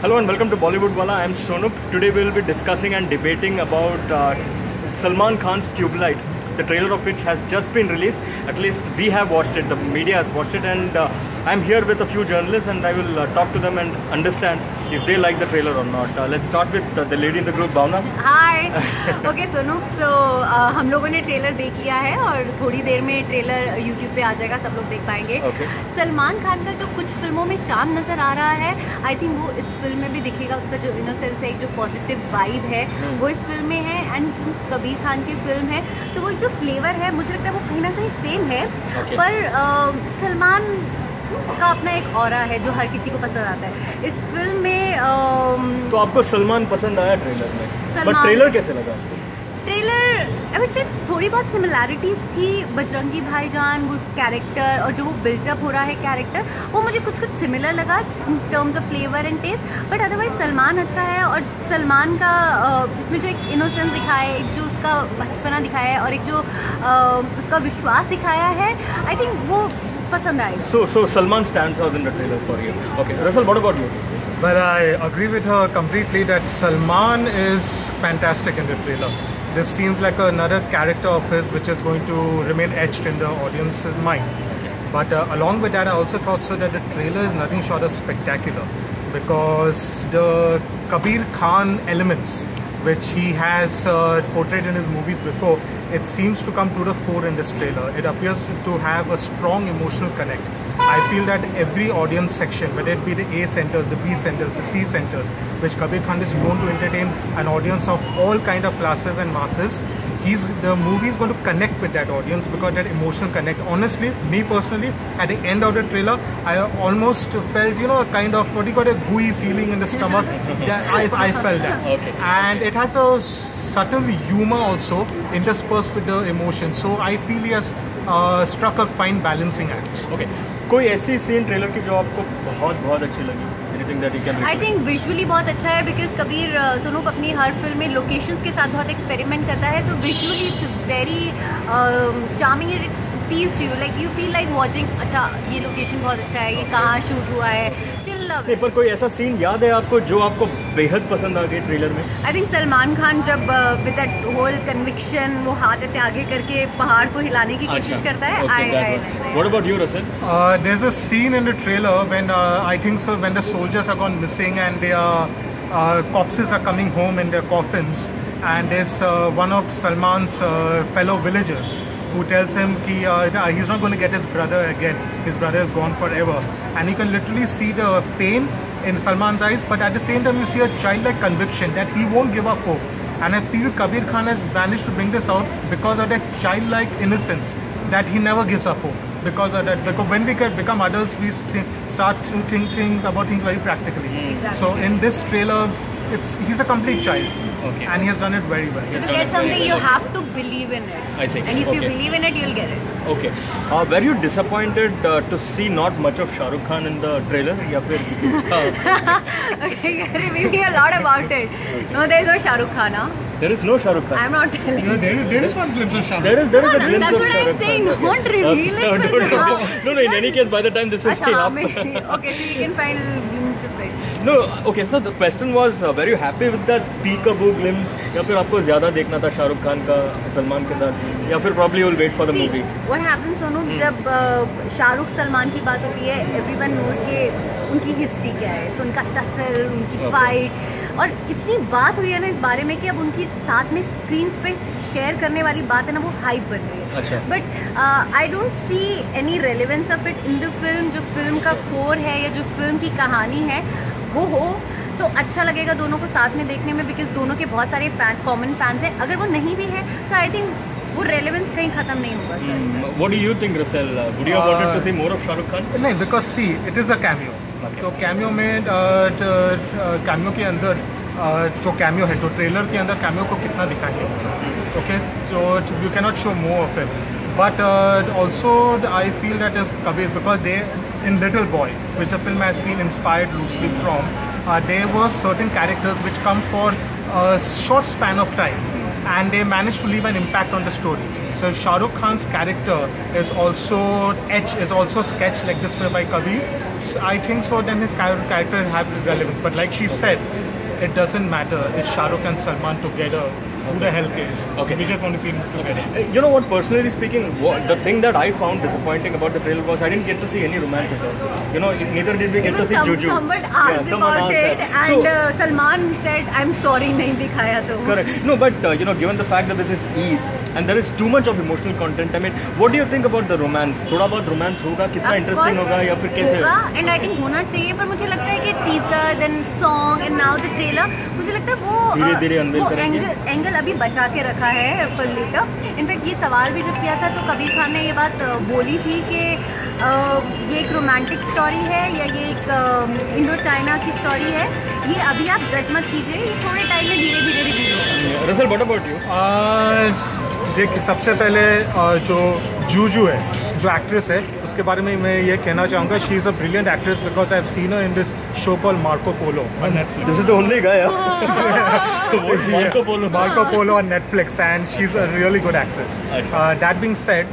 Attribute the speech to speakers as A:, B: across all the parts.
A: Hello and welcome to Bollywood Wala. I am Sonup. Today we will be discussing and debating about Salman Khan's Tubelight, the trailer of which has just been released. At least we have watched it, the media has watched it, and I am here with a few journalists and I will talk to them and understand if they like the trailer or not. Let's start with the lady in the group, Bhavna.
B: Hi. Okay, Sonup. So हम लोगों ने trailer देख लिया है और थोड़ी देर में trailer YouTube पे आ जाएगा, सब लोग देख पाएंगे.
A: Okay.
B: सलमान खान का जो कुछ फिल्मों में चार्म नजर आ रहा है, आई थिंक वो इस फिल्म में भी दिखेगा. उसका जो इनोसेंस है, जो पॉजिटिव वाइब है, वो इस फिल्म में है. एंड सिंस कबीर खान की फिल्म है तो वो जो फ्लेवर है मुझे लगता है वो कहीं ना कहीं सेम है.
A: Okay.
B: पर सलमान का अपना एक ऑरा है जो हर किसी को पसंद आता है. इस फिल्म में
A: तो आपको सलमान पसंद आया ट्रेलर में? बट ट्रेलर कैसे लगा आपको?
B: ट्रेलर थोड़ी बहुत सिमिलैरिटीज थी. बजरंगी भाईजान वो कैरेक्टर और जो वो बिल्टअप हो रहा है कैरेक्टर, वो मुझे कुछ सिमिलर लगा in terms of flavour and taste. But otherwise Salman अच्छा है और सलमान का इसमें जो एक इनोसेंस दिखाया है, एक जो उसका बचपना दिखाया है और एक जो उसका विश्वास दिखाया है, आई थिंक वो पसंद आएगा.
A: So Salman stands out in the trailer for you. Okay, Russell, what about you?
C: Well, I agree with her completely that Salman is fantastic in the trailer. This seems like another character of his which is going to remain etched in the audience's mind. But along with that, I also thought so that the trailer is nothing short of spectacular, because the Kabir Khan elements which he has portrayed in his movies before, it seems to come to the fore in this trailer. It appears to have a strong emotional connect. I feel that every audience section, whether it be the A centers, the B centers, the C centers, which Kabir Khan is known to entertain an audience of all kind of classes and masses, the movie is going to connect with that audience because that emotional connect. Honestly, me personally, at the end of the trailer, I almost felt, a kind of, a gooey feeling in the stomach. I felt that.
A: Okay.
C: And it has a subtle humor also interspersed with the emotion. So I feel he has struck a fine balancing act.
A: Okay. कोई ऐसी scene trailer की जो आपको बहुत अच्छी लगी? Anything that you can recommend?
B: I think visually बहुत अच्छा है, बिकॉज कबीर सोनूप अपनी हर फिल्म में लोकेशंस के साथ बहुत एक्सपेरिमेंट करता है. So visually it's very charming. It feels you like you feel like watching. अच्छा, ये लोकेशन बहुत अच्छा है, ये कहाँ शूट हुआ है.
A: नहीं, पर कोई ऐसा सीन याद है आपको जो आपको बेहद पसंद आ गई ट्रेलर में?
B: आई थिंक सलमान खान जब विद दैट होल कन्विक्शन वो हाथ ऐसे आगे करके पहाड़ को हिलाने की कोशिश करता है.
A: What about you, Russell?
C: There's a scene in the trailer when I think so when the soldiers are gone missing and their corpses are coming home in their coffins, and there's one of Salman's fellow villagers who tells him that he's not going to get his brother again. His brother is gone forever, and you can literally see the pain in Salman's eyes, but at the same time you see a childlike conviction that he won't give up hope. And I feel Kabir Khan has managed to bring this out because of that childlike innocence, that he never gives up hope. Because of that, because when we become adults, we start to think things about things very practically.
B: Exactly.
C: So in this trailer, he's a complete child.
A: Okay.
C: And he has done it very well.
B: So to get something, you have to believe in it.
A: I see.
B: And if you
A: Okay.
B: believe in it, you'll get it.
A: Okay. Were you disappointed to see not much of Shah Rukh Khan in the trailer? या फिर
B: Okay, you're revealing a lot about it. No, there is no Shah Rukh Khan. Huh?
A: There is no Shah Rukh Khan.
B: I'm not telling you.
C: There is one glimpse of Shah Rukh.
A: There is a glimpse
B: That's
A: of
B: what
A: Shah
B: I'm
A: Rukh
B: saying.
A: Khan.
B: Don't reveal it.
A: No,
B: for now.
A: no. In any case, by the time this will
B: Achha,
A: be
B: हाँ,
A: up.
B: maybe. Okay, so you can find a little glimpse of it.
A: No, okay. So the question was, were you happy with the peekaboo glimpse? या फिर आपको ज़्यादा देखना था शाहरुख खान का सलमान के साथ? या फिर probably you will wait for the
B: See,
A: movie?
B: what happens, Sonu, जब शाहरुख सलमान की बात होती है, everyone knows कि उनकी हिस्ट्री क्या है. So उनका टसल, उनकी फाइट, और इतनी बात हुई है ना इस बारे में कि अब उनकी साथ में स्क्रीन पे शेयर करने वाली बात है ना, वो हाइप बन रही है.
A: अच्छा.
B: But I don't see any relevance of it in the film. जो फिल्म का कोर है या जो फिल्म की कहानी है वो हो तो अच्छा लगेगा दोनों को साथ में देखने में, बिकॉज दोनों के बहुत सारे कॉमन फैंस हैं. अगर वो नहीं भी है तो आई थिंक वो रेलेवेंस कहीं खत्म नहीं होगा.
A: What do you think, Russell? Would you have wanted to see more of Shah Rukh Khan?
C: नहीं, because see, it is a cameo.
A: Okay.
C: तो कैमियो में कैमियो के अंदर जो कैमियो है, तो ट्रेलर के अंदर कैमियो को कितना दिखाएंगे? ओके, तो you can not show more of it. But also I feel that if Kabir, because in Little Boy, which the film has been inspired loosely from, there were certain characters which come for a short span of time and they managed to leave an impact on the story. So Shah Rukh Khan's character is also sketched like this way by Kabir. So I think so. Then his character have relevance. But like she said, it doesn't matter. It's Shah Rukh and Salman together. Who the hell cares?
A: Okay.
C: We just want to see them together.
A: You know what, personally speaking, the thing that I found disappointing about the trailer was I didn't get to see any romance at all. You know, neither did we get to see Juju.
B: Someone asked about it, and Salman said, "I'm sorry, nahi dikhaya to."
A: Correct. No, but you know, given the fact that this is Eid and there is too much of emotional content, I mean, what do you think about the romance? थोड़ा बहुत romance होगा, कितना interesting होगा या फिर कैसे?
B: होगा, and I think होना चाहिए, पर मुझे लगता है कि teaser, then song, and now the trailer, मुझे लगता है वो
A: धीरे-धीरे unveil करेंगे.
B: एंगल अभी बचा के रखा है for later. इनफैक्ट ये सवाल भी जब किया था तो कबीर खान ने ये बात बोली थी कि ये एक रोमांटिक स्टोरी है या ये एक इंडो चाइना की स्टोरी है, ये अभी आप जज मत कीजिए, ये थोड़े टाइम में धीरे धीरे रिवील होगा.
A: Russell, what about you?
C: देखिए, सबसे पहले जो जूजू है, जो एक्ट्रेस है, उसके बारे में मैं ये कहना चाहूँगा, she is a brilliant actress because I have seen her in this show called Marco Polo on Netflix.
A: This is the only guy.
C: Marco Polo on Netflix, and she's a really good actress. That being said,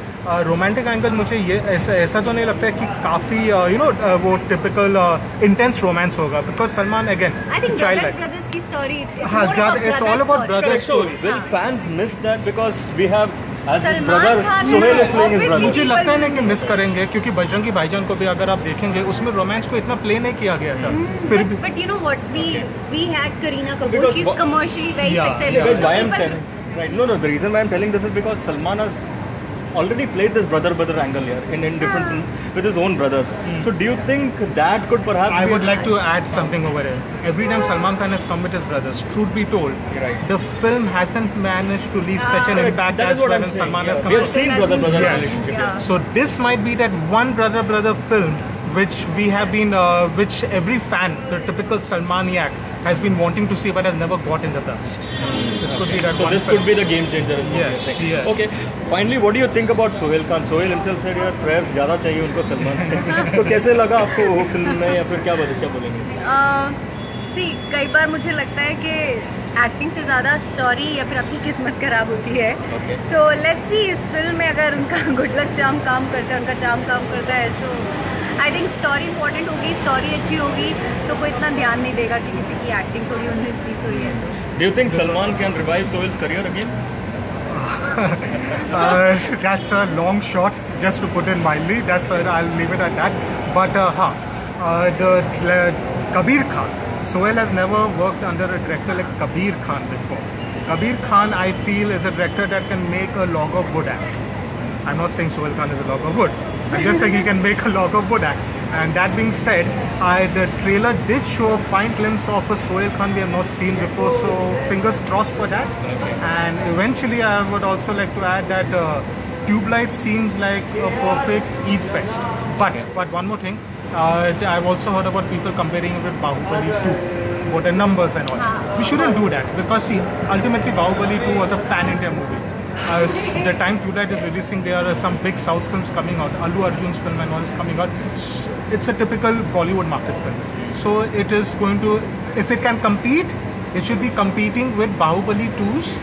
C: romantic angle मुझे ये ऐसा तो नहीं लगता है कि काफ़ी वो टिपिकल इंटेंस रोमांस होगा, because Salman again child
B: brothers की स्टोरी,
C: हाँ, it's all about brothers.
A: Will fans miss that because we have as his brother Sohail is playing his brother?
C: मुझे लगता है ना कि मिस करेंगे, क्योंकि बजरंगी भाईजान को भी अगर आप देखेंगे उसमें रोमांस को इतना प्ले नहीं किया गया था. फिर भी
B: but you know what, we had Kareena Kapoor, she's commercially very successful.
A: Because
B: So
A: why I'm
B: people,
A: telling, right? No, the reason why I'm telling this is because Salman has already played this brother angle here in different films with his own brothers. So do you think that could perhaps
C: I would like to add something over here. Every time Salman Khan has come with his brothers, truth be told,
A: right,
C: the film hasn't managed to leave such an impact
A: that
C: as
A: is what
C: when
A: I'm
C: Salman
A: saying.
C: has come.
A: We have seen brother
C: Yes.
B: Yeah.
C: So this might be that one brother film which we have been, which every fan, the typical Salmaniac, has been wanting to see but has never got in the dust. This could be that
A: So
C: one
A: this
C: film.
A: could be the game changer. is what
C: Yes,
A: you're saying.
C: yes.
A: Okay. Finally, what do you think about Sohail Khan? Sohail himself said, यार prayers ज़्यादा चाहिए उनको सलमान से. तो कैसे लगा आपको वो फिल्म में, या फिर क्या बोलेंगे?
B: कई बार मुझे लगता है कि एक्टिंग से ज़्यादा स्टोरी या फिर आपकी किस्मत खराब होती है. सो लेट्स सी इस फिल्म में अगर उनका गुड लक चार्म काम करता है, उनका चार्म काम करता है, सो आई थिंक स्टोरी इंपॉर्टेंट होगी, स्टोरी अच्छी होगी तो कोई इतना ध्यान नहीं देगा कि किसी की एक्टिंग थोड़ी 19-20 हुई है.
A: Do you think Salman can revive Sohail's career again?
C: That's a long shot, just to put it mildly. I'll leave it at that. But the Kabir Khan, Sohail has never worked under a director like Kabir Khan before. Kabir Khan, I feel, is a director that can make a log of wood act. I'm not saying Sohail Khan is a log of wood. I'm just saying he can make a log of wood act. And that being said, the trailer did show a fine glimpse of a Sohail Khan we have not seen before, so fingers crossed for that. And eventually I would also like to add that Tube Light seems like a perfect Eid fest. But one more thing, I've also heard about people comparing it with Bahubali 2, what the numbers and all. We shouldn't do that, because see, ultimately Bahubali 2 was a pan-India movie. The time Tube Light is releasing, there are some big South films coming out. Allu Arjun's film and all is coming out. It's a typical Bollywood market film. So it is going to, if it can compete, it should be competing with Bahubali 2's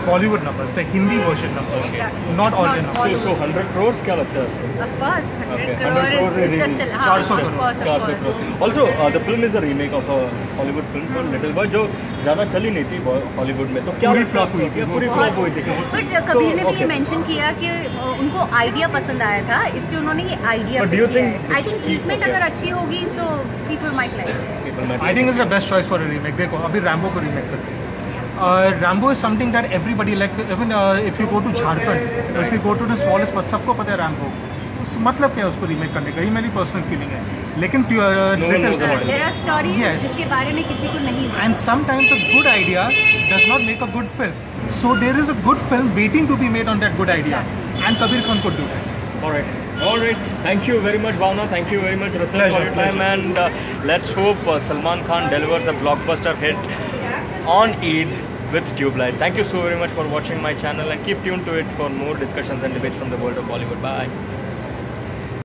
C: Bollywood numbers, the Hindi version numbers, not all the numbers.
A: So 100 crores क्या लगता है?
B: Of course, 100
A: 100
B: crore
A: crores
B: is
A: is
B: just
A: easy.
B: a
C: 400
B: of course.
A: 400 crores. Also, the film is a remake of a Hollywood film called Little Boy, जो ज़्यादा चली नहीं थी Hollywood में. तो क्या
C: पूरी flop हुई थी.
A: पूरी फ्लॉप हुई थी.
B: बट कबीर ने भी ये मेंशन किया कि उनको आइडिया पसंद आया था, इसलिए उन्होंने ये idea
A: But do you think
B: I think treatment अगर अच्छी होगी so people might like.
C: I think it's the best choice for a remake. देखो, अभी Rambo को remake कर. Rambo is something that everybody like. Even if you go to Jharkhand, if you go to the smallest, but सबको पता है Rambo. मतलब क्या है उसको रीमेक करने का, ये मेरी पर्सनल फीलिंग है. लेकिन
B: there are stories
C: Yes.
B: जिसके बारे में किसी को नहीं पता.
C: And sometimes a good idea does not make a good film. So there is a good film waiting to be made on that good idea, and Kabir Khan could do that.
A: All right. Thank you very much, Bhavna. Thank you very much, Russell, for your time. And let's hope Salman Khan delivers a blockbuster hit on Eid with Tube Light. Thank you so very much for watching my channel, and keep tuned to it for more discussions and debates from the world of Bollywood. Bye.